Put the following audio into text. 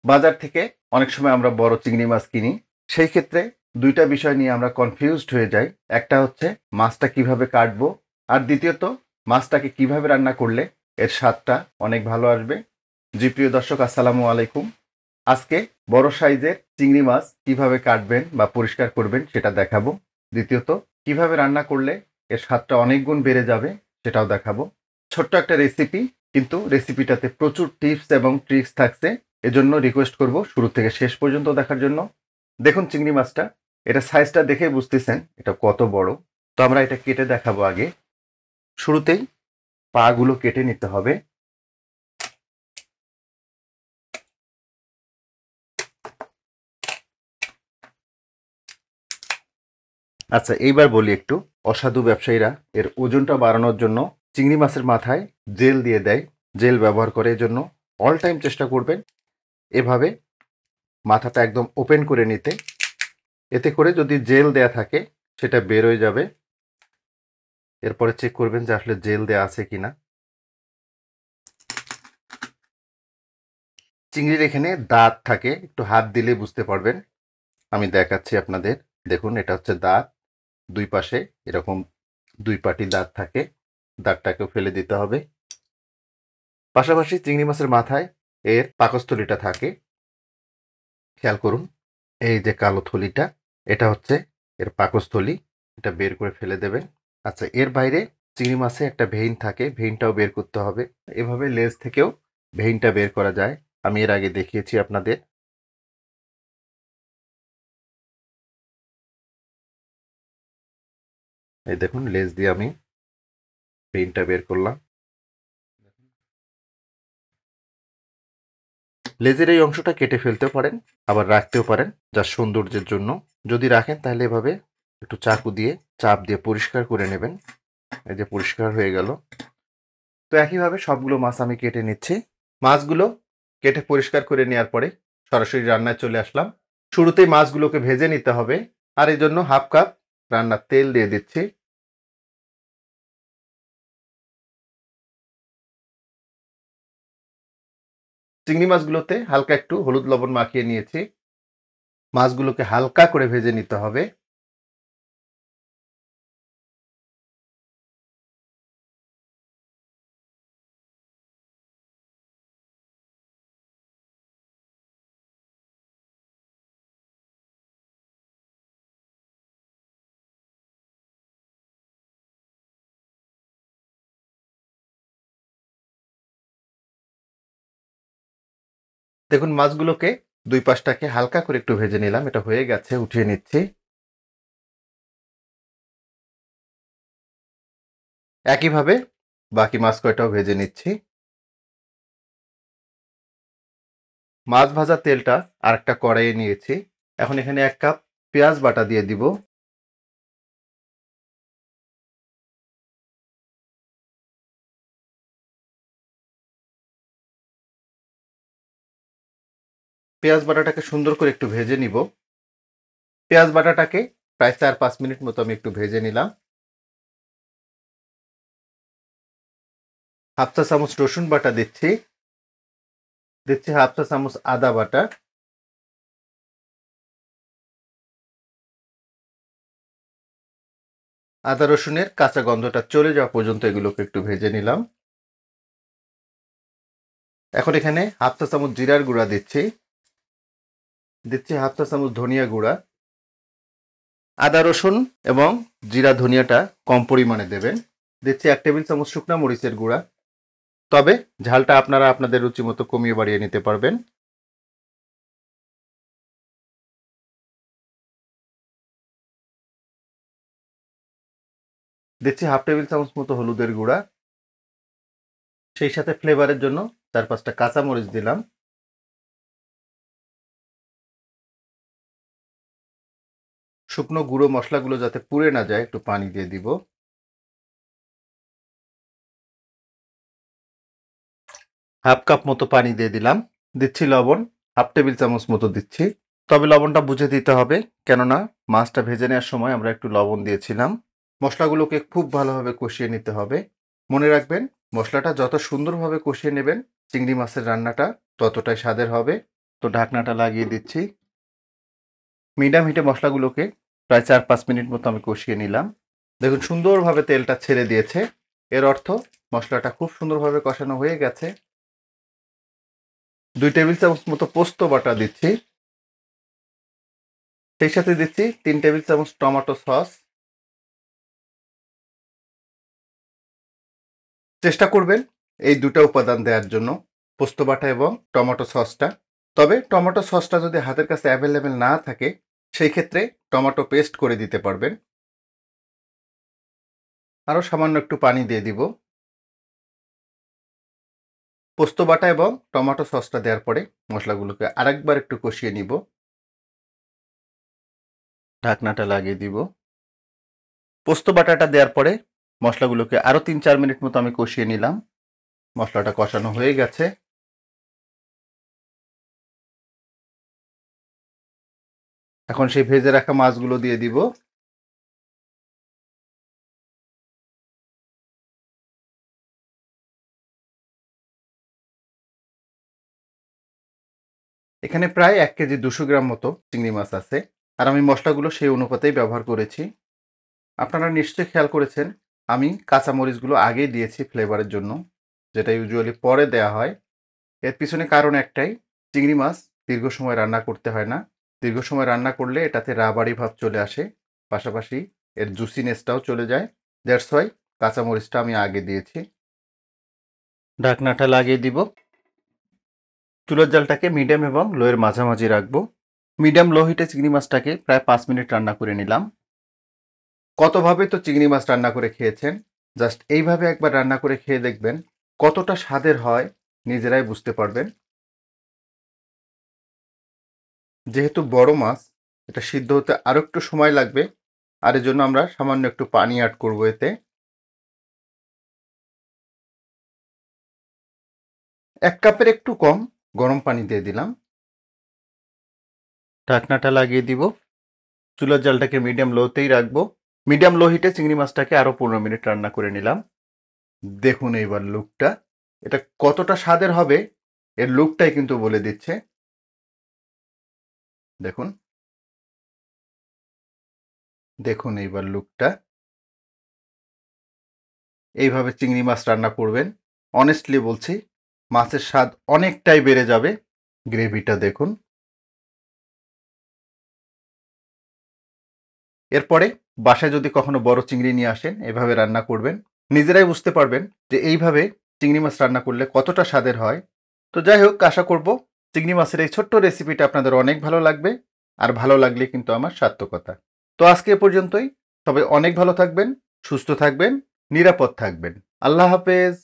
বাজার থেকে অনেক সময় আমরা বড় চিংড়ি মাছ কিনি, সেই ক্ষেত্রে দুইটা বিষয় নিয়ে আমরা কনফিউজড হয়ে যাই। একটা হচ্ছে মাছটা কিভাবে কাটবো, আর দ্বিতীয়ত মাছটাকে কিভাবে রান্না করলে এর স্বাদটা অনেক ভালো আসবে। জি প্রিয় দর্শক, আসসালামু আলাইকুম। আজকে বড় সাইজের চিংড়ি মাছ কিভাবে কাটবেন বা পরিষ্কার করবেন সেটা দেখাবো। দ্বিতীয়ত কিভাবে রান্না করলে এর স্বাদটা অনেক গুণ বেড়ে যাবে সেটাও দেখাবো। ছোট্ট একটা রেসিপি, কিন্তু রেসিপিটাতে প্রচুর টিপস এবং ট্রিক্স থাকছে। এজন্য রিকোয়েস্ট করব শুরু থেকে শেষ পর্যন্ত দেখার জন্য। দেখুন চিংড়ি মাছটা, এটা সাইজটা দেখে বুঝতেছেন এটা কত বড়। তো আমরা এটা কেটে দেখাবো। আগে শুরুতেই পা গুলো কেটে নিতে হবে। আচ্ছা, এইবার বলি একটু, অসাধু ব্যবসায়ীরা এর ওজনটা বাড়ানোর জন্য চিংড়ি মাছের মাথায় জেল দিয়ে দেয়, জেল ব্যবহার করে। এজন্য অল টাইম চেষ্টা করবেন এভাবে মাথাটা একদম ওপেন করে নিতে। এতে করে যদি জেল দেয়া থাকে সেটা বের হয়ে যাবে। এরপরে চেক করবেন যে আসলে জেল দেয়া আছে কিনা। চিংড়ির এখানে দাঁত থাকে, একটু হাত দিলে বুঝতে পারবেন। আমি দেখাচ্ছি আপনাদের। দেখুন, এটা হচ্ছে দাঁত। দুই পাশে এরকম দুই পাটি দাঁত থাকে, দাঁতটাকেও ফেলে দিতে হবে। পাশাপাশি চিংড়ি মাছের মাথায় এর পাকস্থলীটা থাকে, খেয়াল করুন। এই যে কালো থলিটা, এটা হচ্ছে এর পাকস্থলী, এটা বের করে ফেলে দেবেন। আচ্ছা, এর বাইরে চিংড়ি মাছে একটা ভেইন থাকে, ভেইনটাও বের করতে হবে। এভাবে লেজ থেকেও ভেইনটা বের করা যায়, আমি এর আগে দেখিয়েছি আপনাদের। এই দেখুন, লেজ দিয়ে আমি ভেইনটা বের করলাম। লেজের এই অংশটা কেটে ফেলতেও পারেন, আবার রাখতেও পারেন যা সৌন্দর্যের জন্য। যদি রাখেন তাহলে এভাবে একটু চাকু দিয়ে চাপ দিয়ে পরিষ্কার করে নেবেন। এই যে পরিষ্কার হয়ে গেল। তো একইভাবে সবগুলো মাছ আমি কেটে নিচ্ছি। মাছগুলো কেটে পরিষ্কার করে নেওয়ার পরে সরাসরি রান্নায় চলে আসলাম। শুরুতেই মাছগুলোকে ভেজে নিতে হবে, আর এই জন্য হাফ কাপ রান্নার তেল দিয়ে দিচ্ছি। চিংড়ি মাছগুলোতে হালকা একটু হলুদ লবণ মাখিয়ে নিয়েছি। মাছগুলোকে হালকা করে ভেজে নিতে হবে। দেখুন, মাছগুলোকে দুই পাশটাকে হালকা করে একটু ভেজে নিলাম। এটা হয়ে গেছে, উঠিয়ে নিচ্ছি। একইভাবে বাকি মাছ কয়টাও ভেজে নিচ্ছি। মাছ ভাজা তেলটা আরেকটা কড়াইয়ে নিয়েছি। এখন এখানে 1 কাপ পেঁয়াজ বাটা দিয়ে দিব। পেঁয়াজ বাটাটাকে সুন্দর করে একটু ভেজে নিব। পেঁয়াজ বাটাটাকে প্রায় 4-5 মিনিট মতো আমি একটু ভেজে নিলাম। হাফ চা চামচ রসুন বাটা দিচ্ছি। দিচ্ছি হাফ চা চামচ আদা বাটা। আদা রসুনের কাঁচা গন্ধটা চলে যাওয়া পর্যন্ত এগুলোকে একটু ভেজে নিলাম। এখন এখানে হাফ চা চামচ জিরার গুঁড়া দিচ্ছি। দিচ্ছি হাফ চা চামচ ধনিয়া গুঁড়া। আদা রসুন এবং জিরা ধনিয়াটা কম পরিমাণে দেবেন। দিচ্ছি 1 টেবিল চামচ শুকনা মরিচের গুঁড়া। তবে ঝালটা আপনারা আপনাদের রুচি মতো কমিয়ে বাড়িয়ে নিতে পারবেন। দিচ্ছি হাফ টেবিল চামচ মতো হলুদের গুঁড়া। সেই সাথে ফ্লেভারের জন্য 4-5টা কাঁচামরিচ দিলাম। শুকনো গুঁড়ো মশলাগুলো যাতে পুড়ে না যায় একটু পানি দিয়ে দিব। হাফ কাপ মতো পানি দিয়ে দিলাম। দিচ্ছি লবণ, হাফ টেবিল চামচ মতো দিচ্ছি। তবে লবণটা বুঝে দিতে হবে, কেননা মাছটা ভেজে নেওয়ার সময় আমরা একটু লবণ দিয়েছিলাম। মশলাগুলোকে খুব ভালোভাবে কষিয়ে নিতে হবে। মনে রাখবেন, মশলাটা যত সুন্দরভাবে কষিয়ে নেবেন চিংড়ি মাছের রান্নাটা ততটাই স্বাদের হবে। তো ঢাকনাটা লাগিয়ে দিচ্ছি। মিডিয়াম হিটে মশলাগুলোকে প্রায় 4-5 মিনিট মতো আমি কষিয়ে নিলাম। দেখুন সুন্দরভাবে তেলটা ছেড়ে দিয়েছে। এর অর্থ মশলাটা খুব সুন্দরভাবে কষানো হয়ে গেছে। 2 টেবিল চামচ মতো পোস্ত বাটা দিচ্ছি। সেই সাথে দিচ্ছি 3 টেবিল চামচ টমেটো সস। চেষ্টা করবেন এই দুটো উপাদান দেওয়ার জন্য, পোস্ত বাটা এবং টমেটো সসটা। তবে টমেটো সসটা যদি হাতের কাছে অ্যাভেলেবেল না থাকে সেই ক্ষেত্রে টমেটো পেস্ট করে দিতে পারবেন। আরও সামান্য একটু পানি দিয়ে দিব। পোস্ত বাটা এবং টমেটো সসটা দেওয়ার পরে মশলাগুলোকে আরেকবার একটু কষিয়ে নিব। ঢাকনাটা লাগিয়ে দিব। পোস্ত বাটাটা দেওয়ার পরে মশলাগুলোকে আরও 3-4 মিনিট মতো আমি কষিয়ে নিলাম। মশলাটা কষানো হয়ে গেছে। এখন সেই ভেজে রাখা মাছগুলো দিয়ে দিব। এখানে প্রায় 1 কেজি 200 গ্রাম মতো চিংড়ি মাছ আছে। আর আমি মশলাগুলো সেই অনুপাতেই ব্যবহার করেছি। আপনারা নিশ্চয়ই খেয়াল করেছেন আমি কাঁচামরিচগুলো আগেই দিয়েছি ফ্লেভারের জন্য, যেটা ইউজুয়ালি পরে দেয়া হয়। এর পিছনে কারণ একটাই, চিংড়ি মাছ দীর্ঘ সময় রান্না করতে হয় না। দীর্ঘ সময় রান্না করলে এটাতে রাবারি ভাব চলে আসে, পাশাপাশি এর জুসিনেসটাও চলে যায়। দ্যাটস ওয়াই কাঁচামরিচটা আমি আগে দিয়েছি। ঢাকনাটা লাগিয়ে দিব। চুলার জালটাকে মিডিয়াম এবং লোয়ের মাঝামাঝি রাখবো। মিডিয়াম লো হিটে চিংড়ি মাছটাকে প্রায় 5 মিনিট রান্না করে নিলাম। কতভাবে তো চিংড়ি মাছ রান্না করে খেয়েছেন, জাস্ট এইভাবে একবার রান্না করে খেয়ে দেখবেন কতটা স্বাদের হয়, নিজেরাই বুঝতে পারবেন। যেহেতু বড় মাছ, এটা সিদ্ধ হতে আরও একটু সময় লাগবে, আর এজন্য আমরা সামান্য একটু পানি অ্যাড করব এতে। 1 কাপের একটু কম গরম পানি দিয়ে দিলাম। ঢাকনাটা লাগিয়ে দিব। চুলার জালটাকে মিডিয়াম লোতেই রাখবো। মিডিয়াম লো হিটে চিংড়ি মাছটাকে আরও 15 মিনিট রান্না করে নিলাম। দেখুন এইবার লুকটা, এটা কতটা স্বাদের হবে এর লুকটাই কিন্তু বলে দিচ্ছে। দেখুন, দেখুন এইবার লুকটা। এইভাবে চিংড়ি মাছ রান্না করবেন, অনেস্টলি বলছি মাছের স্বাদ অনেকটাই বেড়ে যাবে। গ্রেভিটা দেখুন। এরপরে বাসায় যদি কখনো বড় চিংড়ি নিয়ে আসেন, এভাবে রান্না করবেন, নিজেরাই বুঝতে পারবেন যে এইভাবে চিংড়ি মাছ রান্না করলে কতটা স্বাদের হয়। তো যাই হোক, আশা করব চিংড়ি মাছের এই ছোট্ট রেসিপিটা আপনাদের অনেক ভালো লাগবে, আর ভালো লাগলে কিন্তু আমার সার্থকতা। তো আজকে এ পর্যন্তই। সবাই অনেক ভালো থাকবেন, সুস্থ থাকবেন, নিরাপদ থাকবেন। আল্লাহ হাফেজ।